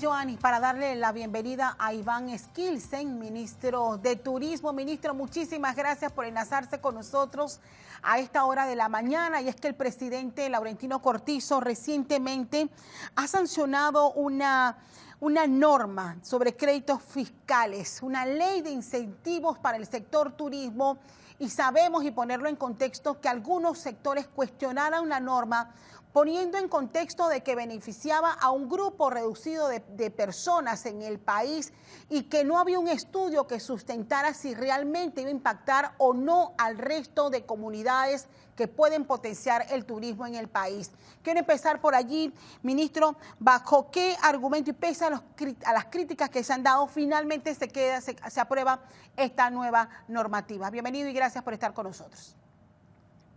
Joanny, para darle la bienvenida a Iván Skilsen, ministro de Turismo. Ministro, muchísimas gracias por enlazarse con nosotros a esta hora de la mañana. Y es que el presidente Laurentino Cortizo recientemente ha sancionado una norma sobre créditos fiscales, una ley de incentivos para el sector turismo. Y sabemos, y ponerlo en contexto, que algunos sectores cuestionaron la norma poniendo en contexto de que beneficiaba a un grupo reducido de personas en el país y que no había un estudio que sustentara si realmente iba a impactar o no al resto de comunidades que pueden potenciar el turismo en el país. Quiero empezar por allí, ministro, ¿bajo qué argumento y pese a las críticas que se han dado, finalmente se aprueba esta nueva normativa? Bienvenido y gracias por estar con nosotros.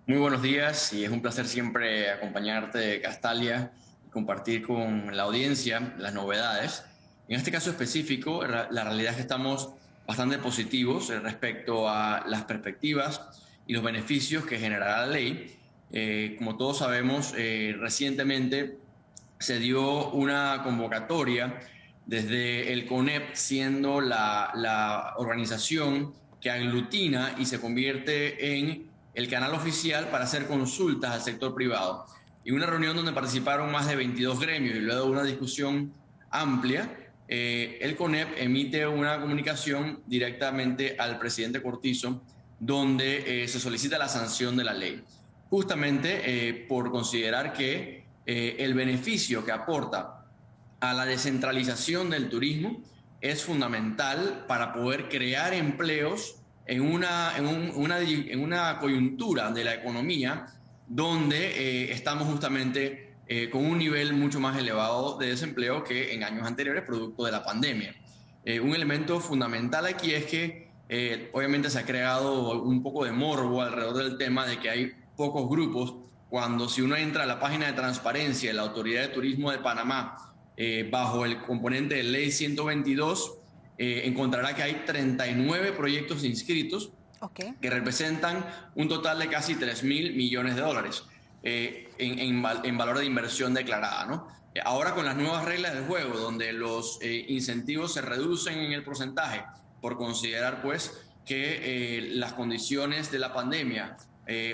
Muy buenos días y es un placer siempre acompañarte, Castalia, y compartir con la audiencia las novedades. En este caso específico, la realidad es que estamos bastante positivos respecto a las perspectivas y los beneficios que generará la ley. Como todos sabemos, recientemente se dio una convocatoria desde el CONEP, siendo la organización que aglutina y se convierte en el canal oficial para hacer consultas al sector privado. Y una reunión donde participaron más de 22 gremios y luego de una discusión amplia, el CONEP emite una comunicación directamente al presidente Cortizo donde se solicita la sanción de la ley. Justamente por considerar que el beneficio que aporta a la descentralización del turismo es fundamental para poder crear empleos en una coyuntura de la economía donde estamos justamente con un nivel mucho más elevado de desempleo que en años anteriores, producto de la pandemia. Un elemento fundamental aquí es que obviamente se ha creado un poco de morbo alrededor del tema de que hay pocos grupos, cuando si uno entra a la página de transparencia de la Autoridad de Turismo de Panamá, bajo el componente de Ley 122, encontrará que hay 39 proyectos inscritos que representan un total de casi 3.000 millones de dólares en valor de inversión declarada, ¿no? Ahora con las nuevas reglas del juego, donde los incentivos se reducen en el porcentaje por considerar pues que las condiciones de la pandemia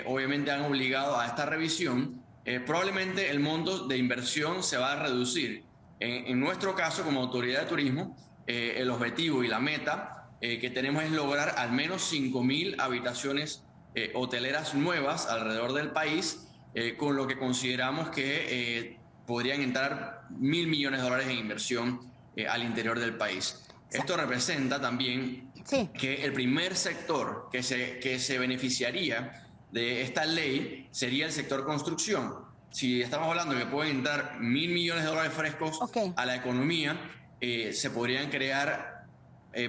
obviamente han obligado a esta revisión, probablemente el monto de inversión se va a reducir. En nuestro caso, como Autoridad de Turismo, el objetivo y la meta que tenemos es lograr al menos 5.000 habitaciones hoteleras nuevas alrededor del país, con lo que consideramos que podrían entrar 1.000 millones de dólares en inversión al interior del país. Esto representa también que el primer sector que se beneficiaría de esta ley sería el sector construcción. Si estamos hablando de que pueden entrar 1.000 millones de dólares frescos a la economía, se podrían crear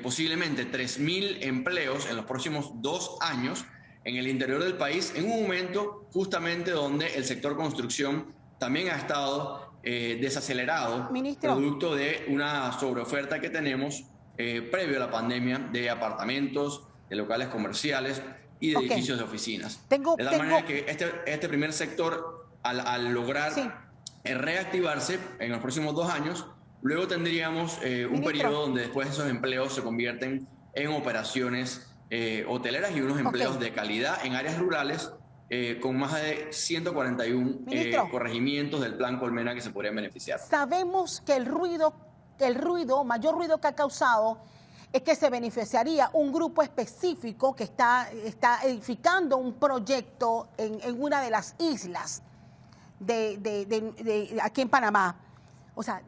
posiblemente 3.000 empleos en los próximos 2 años en el interior del país, en un momento justamente donde el sector construcción también ha estado desacelerado, producto de una sobreoferta que tenemos previo a la pandemia de apartamentos, de locales comerciales y de edificios de oficinas. De tal manera que este primer sector, al lograr reactivarse en los próximos 2 años, luego tendríamos un periodo donde después esos empleos se convierten en operaciones hoteleras y unos empleos de calidad en áreas rurales con más de 141 corregimientos del Plan Colmena que se podrían beneficiar. Sabemos que mayor ruido que ha causado es que se beneficiaría un grupo específico que está edificando un proyecto en una de las islas de aquí en Panamá. O sea,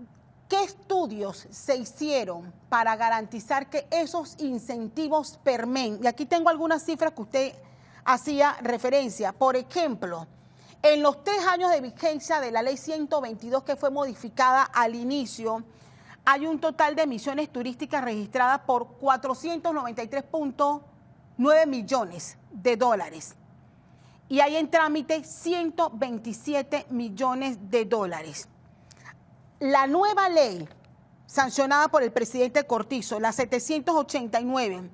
¿qué estudios se hicieron para garantizar que esos incentivos permeen? Y aquí tengo algunas cifras que usted hacía referencia. Por ejemplo, en los 3 años de vigencia de la ley 122 que fue modificada al inicio, hay un total de emisiones turísticas registradas por 493.9 millones de dólares. Y hay en trámite 127 millones de dólares. La nueva ley sancionada por el presidente Cortizo, la 789,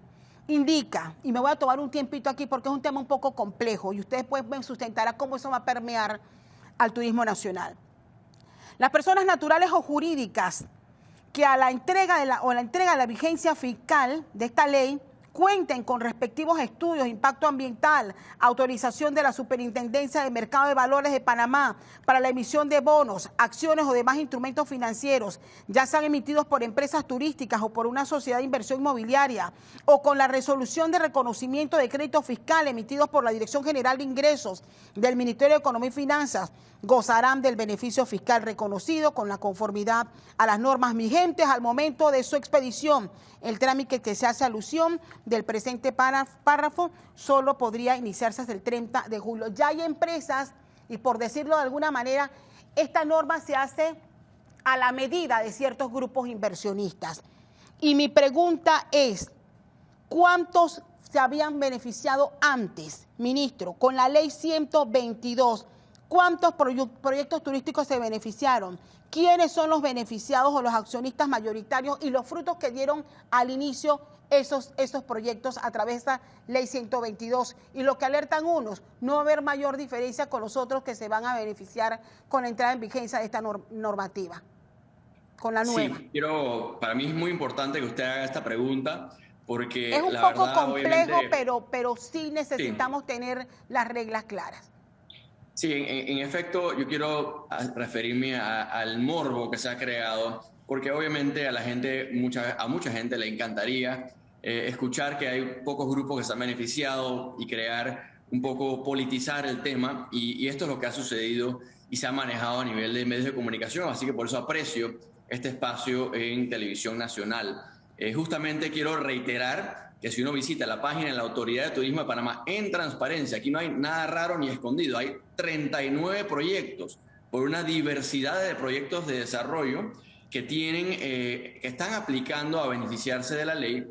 indica, y me voy a tomar un tiempito aquí porque es un tema un poco complejo y ustedes pueden sustentar cómo eso va a permear al turismo nacional. Las personas naturales o jurídicas que a la entrega de la vigencia fiscal de esta ley cuenten con respectivos estudios de impacto ambiental, autorización de la Superintendencia de Mercado de Valores de Panamá para la emisión de bonos, acciones o demás instrumentos financieros, ya sean emitidos por empresas turísticas o por una sociedad de inversión inmobiliaria, o con la resolución de reconocimiento de crédito fiscal emitidos por la Dirección General de Ingresos del Ministerio de Economía y Finanzas, gozarán del beneficio fiscal reconocido con la conformidad a las normas vigentes al momento de su expedición. El trámite que se hace alusión del presente párrafo solo podría iniciarse hasta el 30 de julio. Ya hay empresas, y por decirlo de alguna manera, esta norma se hace a la medida de ciertos grupos inversionistas. Y mi pregunta es, ¿cuántos se habían beneficiado antes, ministro, con la ley 122? ¿Cuántos proyectos turísticos se beneficiaron? ¿Quiénes son los beneficiados o los accionistas mayoritarios y los frutos que dieron al inicio esos proyectos a través de esta ley 122? Y lo que alertan unos, no va a haber mayor diferencia con los otros que se van a beneficiar con la entrada en vigencia de esta normativa, con la nueva. Sí, para mí es muy importante que usted haga esta pregunta porque es un la poco verdad, complejo, pero sí necesitamos tener las reglas claras. Sí, en efecto, yo quiero referirme al morbo que se ha creado, porque obviamente a mucha gente le encantaría escuchar que hay pocos grupos que se han beneficiado y crear un poco, politizar el tema, y esto es lo que ha sucedido y se ha manejado a nivel de medios de comunicación, así que por eso aprecio este espacio en Televisión Nacional. Justamente quiero reiterar que si uno visita la página de la Autoridad de Turismo de Panamá en transparencia, aquí no hay nada raro ni escondido, hay 39 proyectos por una diversidad de proyectos de desarrollo que están aplicando a beneficiarse de la ley.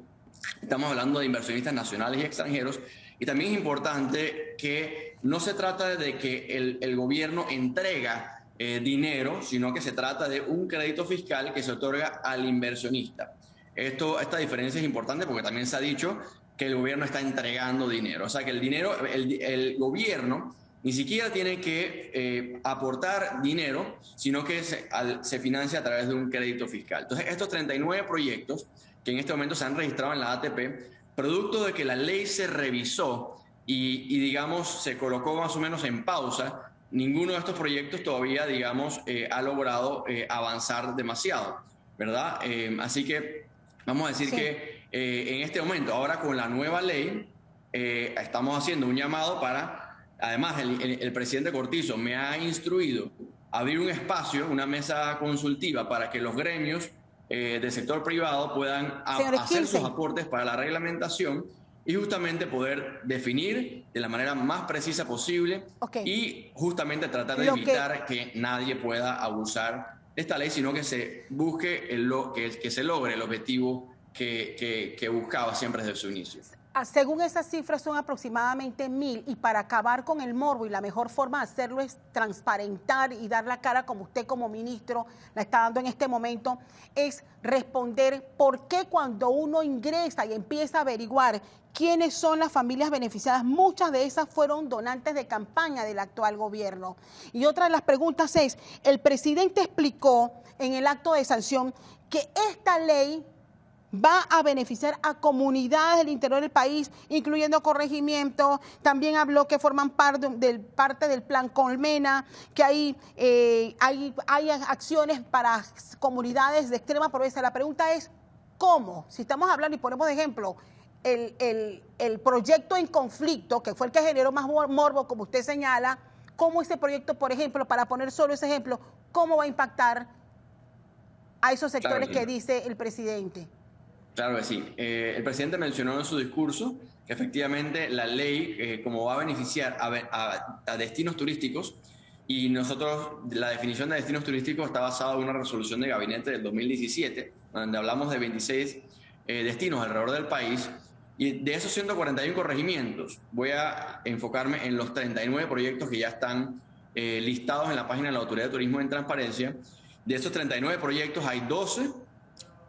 Estamos hablando de inversionistas nacionales y extranjeros, y también es importante que no se trata de que el gobierno entrega dinero, sino que se trata de un crédito fiscal que se otorga al inversionista. Esta diferencia es importante porque también se ha dicho que el gobierno está entregando dinero. O sea, que el gobierno ni siquiera tiene que aportar dinero, sino que se financia a través de un crédito fiscal. Entonces, estos 39 proyectos que en este momento se han registrado en la ATP, producto de que la ley se revisó y digamos, se colocó más o menos en pausa, ninguno de estos proyectos todavía, digamos, ha logrado avanzar demasiado, ¿verdad? Así que vamos a decir que en este momento, ahora con la nueva ley, estamos haciendo un llamado para, además el presidente Cortizo me ha instruido a abrir un espacio, una mesa consultiva para que los gremios del sector privado puedan hacer sus aportes para la reglamentación y justamente poder definir de la manera más precisa posible y justamente tratar de evitar que nadie pueda abusar esta ley, sino que se busque que se logre el objetivo que buscaba siempre desde su inicio. Según esas cifras son aproximadamente 1.000, y para acabar con el morbo, y la mejor forma de hacerlo es transparentar y dar la cara como usted como ministro la está dando en este momento, es responder por qué cuando uno ingresa y empieza a averiguar quiénes son las familias beneficiadas, muchas de esas fueron donantes de campaña del actual gobierno. Y otra de las preguntas es, el presidente explicó en el acto de sanción que esta ley va a beneficiar a comunidades del interior del país, incluyendo corregimientos. También habló que forman parte del plan Colmena, que hay acciones para comunidades de extrema pobreza. La pregunta es, ¿cómo? Si estamos hablando y ponemos de ejemplo el proyecto en conflicto, que fue el que generó más morbo, como usted señala, ¿cómo ese proyecto, por ejemplo, para poner solo ese ejemplo, cómo va a impactar a esos sectores que dice el presidente? Claro que sí. El presidente mencionó en su discurso que efectivamente la ley, como va a beneficiar a destinos turísticos, y nosotros, la definición de destinos turísticos está basada en una resolución de gabinete del 2017, donde hablamos de 26 destinos alrededor del país, y de esos 141 corregimientos voy a enfocarme en los 39 proyectos que ya están listados en la página de la Autoridad de Turismo en Transparencia. De esos 39 proyectos hay 12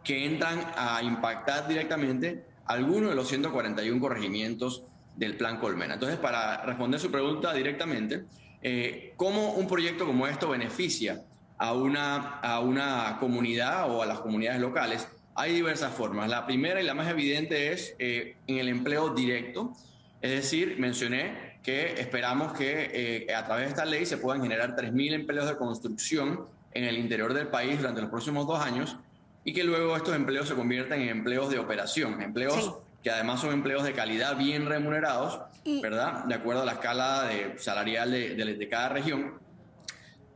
que entran a impactar directamente algunos de los 141 corregimientos del Plan Colmena. Entonces, para responder su pregunta directamente, ¿cómo un proyecto como esto beneficia a una comunidad o a las comunidades locales, hay diversas formas. La primera y la más evidente es en el empleo directo. Es decir, mencioné que esperamos que a través de esta ley se puedan generar 3.000 empleos de construcción en el interior del país durante los próximos 2 años y que luego estos empleos se conviertan en empleos de operación, empleos que además son empleos de calidad bien remunerados, ¿verdad? De acuerdo a la escala salarial de cada región.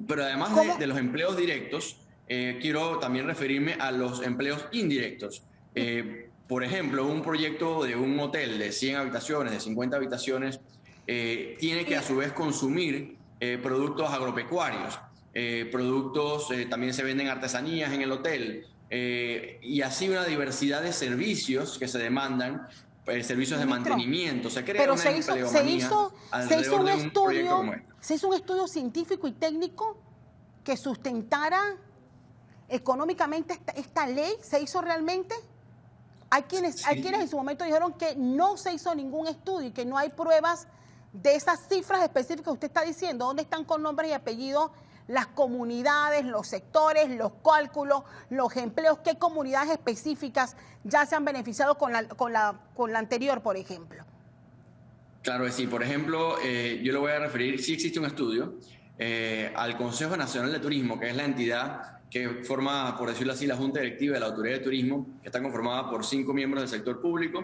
Pero además de los empleos directos, quiero también referirme a los empleos indirectos. Por ejemplo, un proyecto de un hotel de 100 habitaciones, de 50 habitaciones, tiene que a su vez consumir productos agropecuarios, también se venden artesanías en el hotel, y así una diversidad de servicios que se demandan, servicios de mantenimiento. Se crea una empleomanía alrededor de un proyecto como este. ¿Se hizo un estudio científico y técnico que sustentara económicamente esta ley? ¿Se hizo realmente? Hay quienes en su momento dijeron que no se hizo ningún estudio y que no hay pruebas de esas cifras específicas que usted está diciendo. ¿Dónde están con nombres y apellidos las comunidades, los sectores, los cálculos, los empleos? ¿Qué comunidades específicas ya se han beneficiado con la anterior, por ejemplo? Claro que sí. Por ejemplo, yo le voy a referir, sí existe un estudio al Consejo Nacional de Turismo, que es la entidad que forma, por decirlo así, la Junta Directiva de la Autoridad de Turismo, que está conformada por 5 miembros del sector público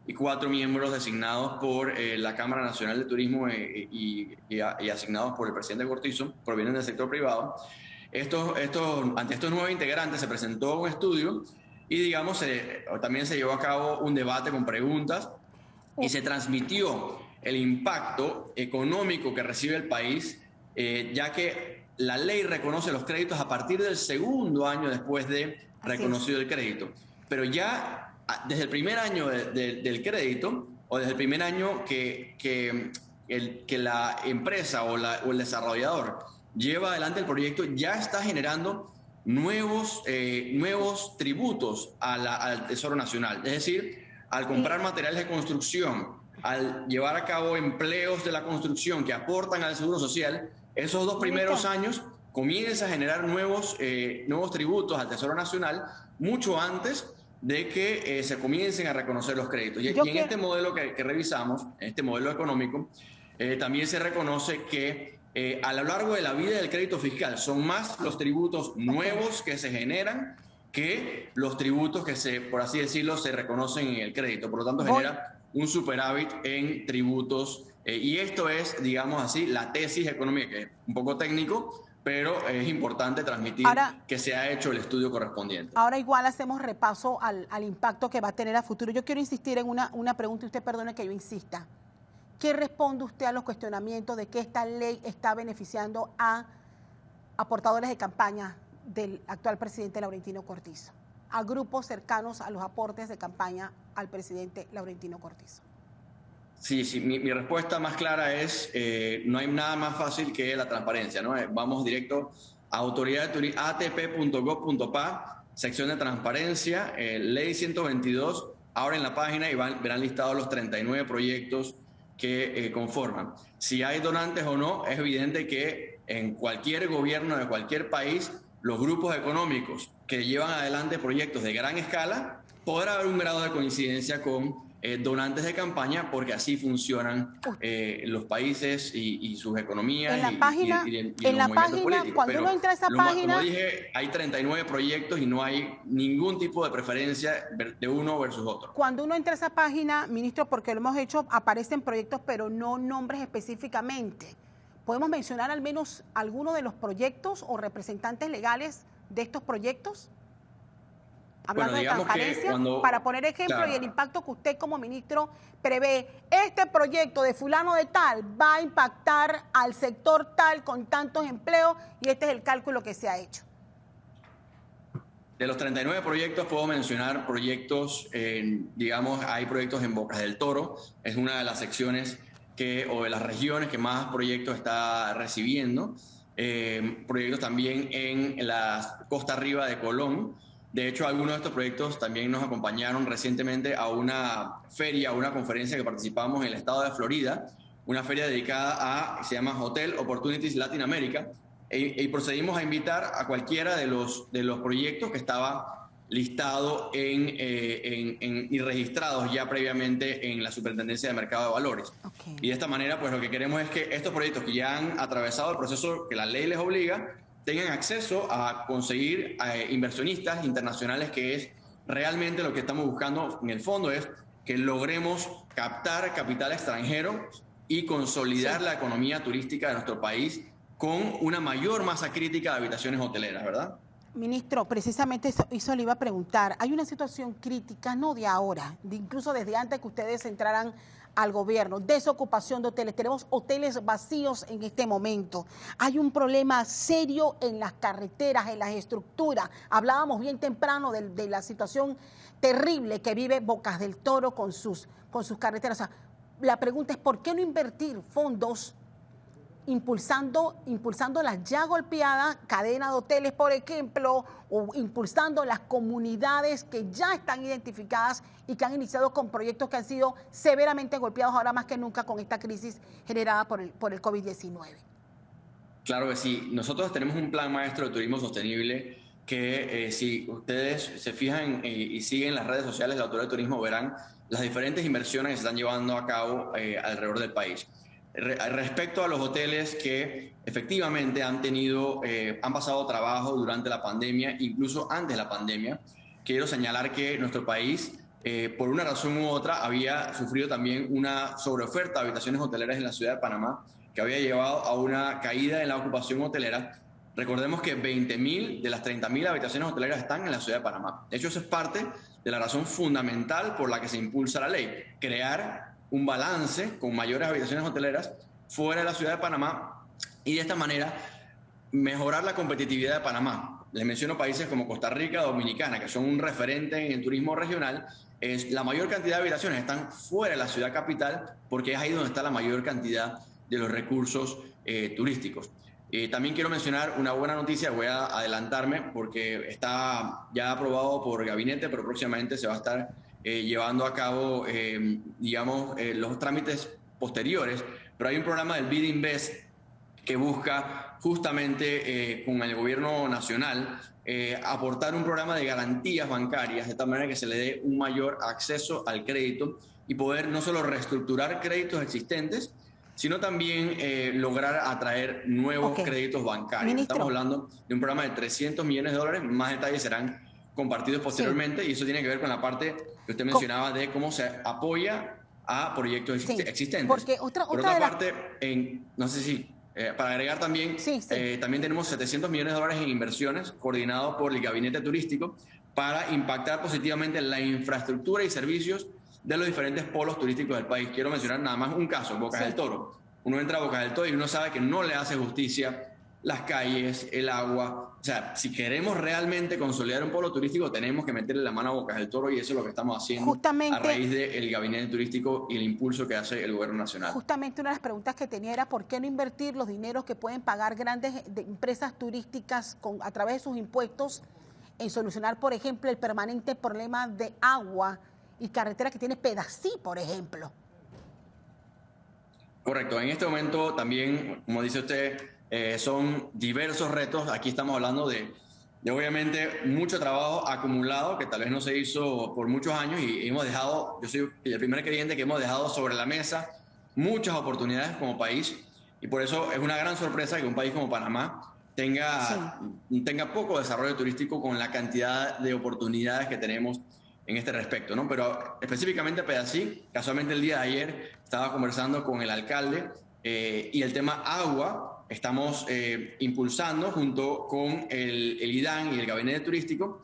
y 4 miembros designados por la Cámara Nacional de Turismo y asignados por el presidente Cortizo, provienen del sector privado. Ante estos nuevos integrantes se presentó un estudio y, digamos, también se llevó a cabo un debate con preguntas y se transmitió el impacto económico que recibe el país, ya que la ley reconoce los créditos a partir del segundo año después de reconocido el crédito. Pero ya desde el primer año del crédito o desde el primer año que la empresa o el desarrollador lleva adelante el proyecto, ya está generando nuevos tributos al Tesoro Nacional. Es decir, al comprar materiales de construcción, al llevar a cabo empleos de la construcción que aportan al Seguro Social, esos 2 primeros años comienza a generar nuevos tributos al Tesoro Nacional mucho antes de que se comiencen a reconocer los créditos. Y en este modelo que revisamos, en este modelo económico, también se reconoce que a lo largo de la vida del crédito fiscal son más los tributos nuevos que se generan que los tributos que por así decirlo, se reconocen en el crédito. Por lo tanto, genera un superávit en tributos. Y esto es, digamos así, la tesis económica, que es un poco técnico, pero es importante transmitir que se ha hecho el estudio correspondiente. Ahora igual hacemos repaso al impacto que va a tener a futuro. Yo quiero insistir en una pregunta, y usted perdone que yo insista. ¿Qué responde usted a los cuestionamientos de que esta ley está beneficiando a aportadores de campaña del actual presidente Laurentino Cortizo, a grupos cercanos a los aportes de campaña al presidente Laurentino Cortizo? Sí, mi respuesta más clara es, no hay nada más fácil que la transparencia, ¿no? Vamos directo a autoridad de turismo, atp.gov.pa, sección de transparencia, ley 122, ahora en la página y verán listados los 39 proyectos que conforman. Si hay donantes o no, es evidente que en cualquier gobierno de cualquier país, los grupos económicos que llevan adelante proyectos de gran escala, podrá haber un grado de coincidencia con donantes de campaña, porque así funcionan los países y sus economías y los movimientos políticos. Cuando uno entra a esa página, como dije, hay 39 proyectos y no hay ningún tipo de preferencia de uno versus otro. Cuando uno entra a esa página, ministro, porque lo hemos hecho, aparecen proyectos, pero no nombres específicamente. ¿Podemos mencionar al menos algunos de los proyectos o representantes legales de estos proyectos? Hablando de transparencia, para poner ejemplo, claro, y el impacto que usted como ministro prevé. Este proyecto de fulano de tal va a impactar al sector tal con tantos empleos y este es el cálculo que se ha hecho. De los 39 proyectos puedo mencionar proyectos, digamos, hay proyectos en Bocas del Toro, es una de las secciones o de las regiones que más proyectos está recibiendo. Proyectos también en la costa arriba de Colón. De hecho, algunos de estos proyectos también nos acompañaron recientemente a una feria, a una conferencia que participamos en el estado de Florida, una feria dedicada se llama Hotel Opportunities Latin America, y procedimos a invitar a cualquiera de los proyectos que estaba listado y registrados ya previamente en la Superintendencia de Mercado de Valores. Okay. Y de esta manera, pues lo que queremos es que estos proyectos que ya han atravesado el proceso que la ley les obliga, tengan acceso a conseguir inversionistas internacionales, que es realmente lo que estamos buscando en el fondo, es que logremos captar capital extranjero y consolidar la economía turística de nuestro país con una mayor masa crítica de habitaciones hoteleras, ¿verdad? Ministro, precisamente eso le iba a preguntar. Hay una situación crítica, no de ahora, incluso desde antes que ustedes entraran al gobierno, desocupación de hoteles. Tenemos hoteles vacíos en este momento. Hay un problema serio en las carreteras, en las estructuras. Hablábamos bien temprano de la situación terrible que vive Bocas del Toro con sus carreteras. O sea, la pregunta es, ¿por qué no invertir fondos impulsando las ya golpeadas cadenas de hoteles, por ejemplo, o impulsando las comunidades que ya están identificadas y que han iniciado con proyectos que han sido severamente golpeados ahora más que nunca con esta crisis generada por el COVID-19? Claro que sí. Nosotros tenemos un plan maestro de turismo sostenible que si ustedes se fijan y siguen las redes sociales de la Autoridad de Turismo, verán las diferentes inversiones que se están llevando a cabo alrededor del país. Respecto a los hoteles que efectivamente han pasado trabajo durante la pandemia, incluso antes de la pandemia, quiero señalar que nuestro país, por una razón u otra, había sufrido también una sobreoferta de habitaciones hoteleras en la ciudad de Panamá, que había llevado a una caída en la ocupación hotelera. Recordemos que 20.000 de las 30.000 habitaciones hoteleras están en la ciudad de Panamá. De hecho, eso es parte de la razón fundamental por la que se impulsa la ley: crear un balance con mayores habitaciones hoteleras fuera de la ciudad de Panamá y de esta manera mejorar la competitividad de Panamá. Les menciono países como Costa Rica, Dominicana, que son un referente en el turismo regional. La mayor cantidad de habitaciones están fuera de la ciudad capital porque es ahí donde está la mayor cantidad de los recursos turísticos. También quiero mencionar una buena noticia, voy a adelantarme porque está ya aprobado por gabinete, pero próximamente se va a estar llevando a cabo, los trámites posteriores, pero hay un programa del BID Invest que busca justamente con el gobierno nacional aportar un programa de garantías bancarias de tal manera que se le dé un mayor acceso al crédito y poder no solo reestructurar créditos existentes, sino también lograr atraer nuevos créditos bancarios. Ministro. Estamos hablando de un programa de $300 millones, más detalles serán compartidos posteriormente, y eso tiene que ver con la parte que usted mencionaba de cómo se apoya a proyectos existentes. Porque Por otra parte, no sé si, para agregar también, también tenemos $700 millones en inversiones coordinados por el Gabinete Turístico para impactar positivamente en la infraestructura y servicios de los diferentes polos turísticos del país. Quiero mencionar nada más un caso, Bocas del Toro. Uno entra a Bocas del Toro y uno sabe que no le hace justicia las calles, el agua. O sea, si queremos realmente consolidar un polo turístico, tenemos que meterle la mano a Bocas del Toro, y eso es lo que estamos haciendo justamente a raíz del Gabinete Turístico y el impulso que hace el Gobierno Nacional. Justamente una de las preguntas que tenía era ¿por qué no invertir los dineros que pueden pagar grandes empresas turísticas a través de sus impuestos en solucionar, por ejemplo, el permanente problema de agua y carretera que tiene Pedací, por ejemplo? Correcto. En este momento también, como dice usted, son diversos retos. Aquí estamos hablando de obviamente mucho trabajo acumulado que tal vez no se hizo por muchos años, y hemos dejado, yo soy el primer creyente que hemos dejado sobre la mesa muchas oportunidades como país, y por eso es una gran sorpresa que un país como Panamá tenga poco desarrollo turístico con la cantidad de oportunidades que tenemos en este respecto, ¿no? Pero específicamente Pedací, casualmente el día de ayer estaba conversando con el alcalde y el tema agua estamos impulsando junto con el IDAN y el Gabinete Turístico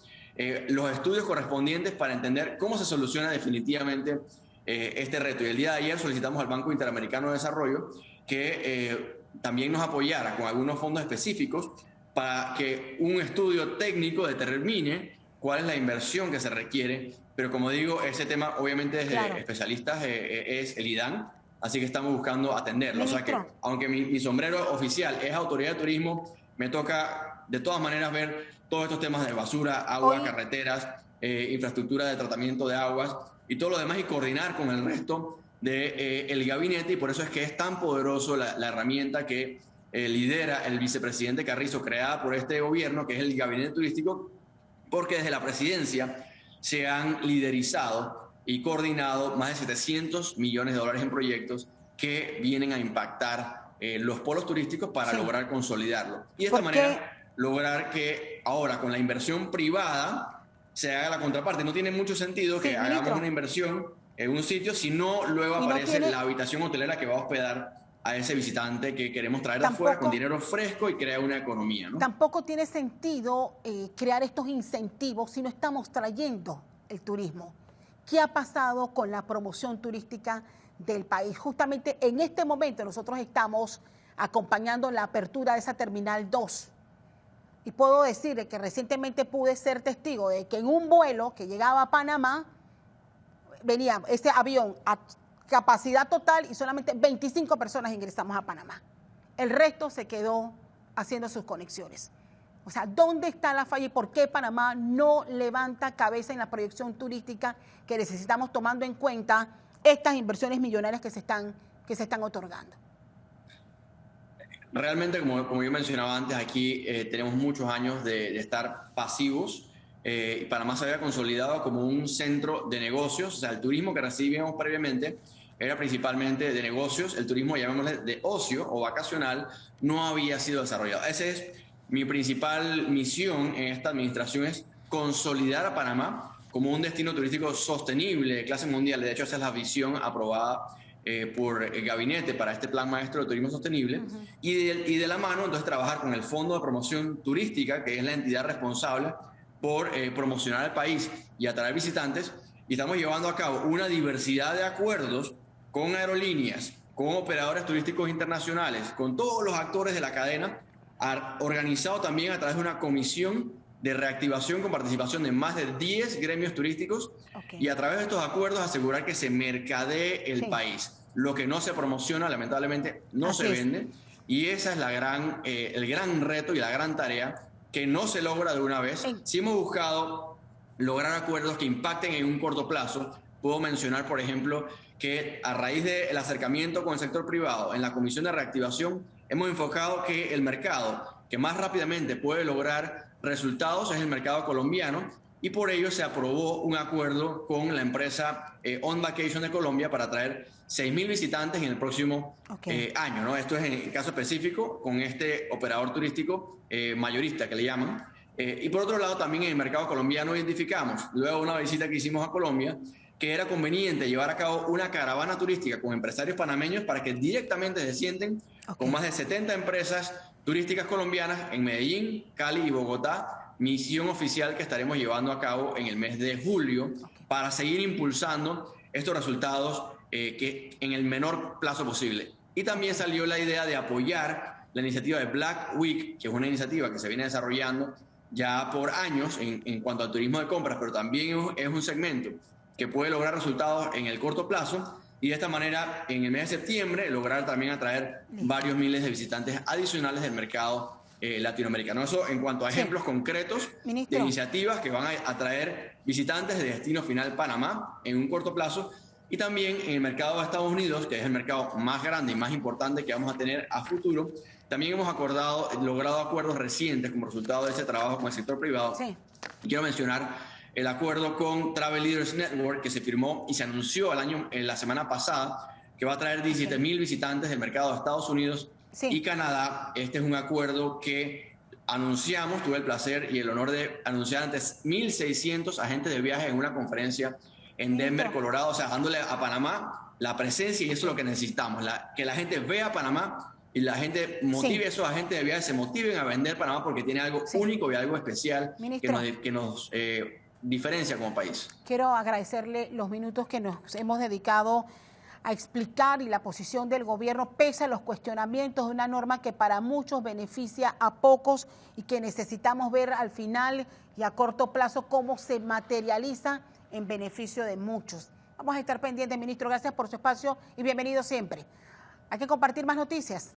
los estudios correspondientes para entender cómo se soluciona definitivamente este reto. Y el día de ayer solicitamos al Banco Interamericano de Desarrollo que también nos apoyara con algunos fondos específicos para que un estudio técnico determine cuál es la inversión que se requiere. Pero como digo, ese tema obviamente desde especialistas es el IDAN, así que estamos buscando atenderlo. Ministro. O sea que, aunque mi sombrero oficial es Autoridad de Turismo, me toca de todas maneras ver todos estos temas de basura, agua, carreteras, infraestructura de tratamiento de aguas y todo lo demás, y coordinar con el resto del gabinete, y por eso es que es tan poderoso la herramienta que lidera el vicepresidente Carrizo, creada por este gobierno, que es el Gabinete Turístico, porque desde la presidencia se han liderizado y coordinado más de 700 millones de dólares en proyectos que vienen a impactar los polos turísticos para lograr consolidarlo. Y de esta manera lograr que ahora con la inversión privada se haga la contraparte. No tiene mucho sentido que hagamos una inversión en un sitio si no luego aparece la habitación hotelera que va a hospedar a ese visitante que queremos traer de afuera con dinero fresco y crear una economía, ¿no? Tampoco tiene sentido crear estos incentivos si no estamos trayendo el turismo. ¿Qué ha pasado con la promoción turística del país? Justamente en este momento nosotros estamos acompañando la apertura de esa Terminal 2. Y puedo decir que recientemente pude ser testigo de que en un vuelo que llegaba a Panamá, venía ese avión a capacidad total y solamente 25 personas ingresamos a Panamá. El resto se quedó haciendo sus conexiones. O sea, ¿dónde está la falla y por qué Panamá no levanta cabeza en la proyección turística que necesitamos, tomando en cuenta estas inversiones millonarias que se están otorgando? Realmente, como yo mencionaba antes, aquí tenemos muchos años de estar pasivos. Panamá se había consolidado como un centro de negocios. O sea, el turismo que recibíamos previamente era principalmente de negocios. El turismo, llamémosle de ocio o vacacional, no había sido desarrollado. Esa es mi principal misión en esta administración, es consolidar a Panamá como un destino turístico sostenible de clase mundial. De hecho, esa es la visión aprobada por el gabinete para este plan maestro de turismo sostenible. Y de la mano, entonces, trabajar con el Fondo de Promoción Turística, que es la entidad responsable por promocionar el país y atraer visitantes. Y estamos llevando a cabo una diversidad de acuerdos con aerolíneas, con operadores turísticos internacionales, con todos los actores de la cadena, organizado también a través de una comisión de reactivación con participación de más de 10 gremios turísticos, y a través de estos acuerdos asegurar que se mercadee el país. Lo que no se promociona, lamentablemente, no se vende, y esa es el gran reto y la gran tarea que no se logra de una vez. Si hemos buscado lograr acuerdos que impacten en un corto plazo, puedo mencionar, por ejemplo, que a raíz del acercamiento con el sector privado en la Comisión de Reactivación, hemos enfocado que el mercado que más rápidamente puede lograr resultados es el mercado colombiano, y por ello se aprobó un acuerdo con la empresa On Vacation de Colombia para traer 6.000 visitantes en el próximo año, ¿no? Esto es en el caso específico con este operador turístico mayorista que le llaman. Y por otro lado, también en el mercado colombiano identificamos, luego de una visita que hicimos a Colombia, que era conveniente llevar a cabo una caravana turística con empresarios panameños para que directamente se sienten con más de 70 empresas turísticas colombianas en Medellín, Cali y Bogotá, misión oficial que estaremos llevando a cabo en el mes de julio para seguir impulsando estos resultados que en el menor plazo posible. Y también salió la idea de apoyar la iniciativa de Black Week, que es una iniciativa que se viene desarrollando ya por años en cuanto al turismo de compras, pero también es un segmento que puede lograr resultados en el corto plazo, y de esta manera en el mes de septiembre lograr también atraer varios miles de visitantes adicionales del mercado latinoamericano. Eso en cuanto a ejemplos concretos de iniciativas que van a atraer visitantes de destino final Panamá en un corto plazo. Y también en el mercado de Estados Unidos, que es el mercado más grande y más importante que vamos a tener a futuro, también hemos logrado acuerdos recientes como resultado de ese trabajo con el sector privado. Y quiero mencionar el acuerdo con Travel Leaders Network, que se firmó y se anunció la semana pasada, que va a traer 17.000 visitantes del mercado de Estados Unidos y Canadá. Este es un acuerdo que anunciamos, tuve el placer y el honor de anunciar ante 1.600 agentes de viaje en una conferencia en Denver, Colorado, o sea, dándole a Panamá la presencia, y eso es lo que necesitamos, que la gente vea Panamá y la gente motive a esos agentes de viaje, se motiven a vender Panamá porque tiene algo único y algo especial que nos diferencia como país. Quiero agradecerle los minutos que nos hemos dedicado a explicar y la posición del gobierno pese a los cuestionamientos de una norma que para muchos beneficia a pocos y que necesitamos ver al final y a corto plazo cómo se materializa en beneficio de muchos. Vamos a estar pendientes, ministro. Gracias por su espacio y bienvenido siempre. Hay que compartir más noticias.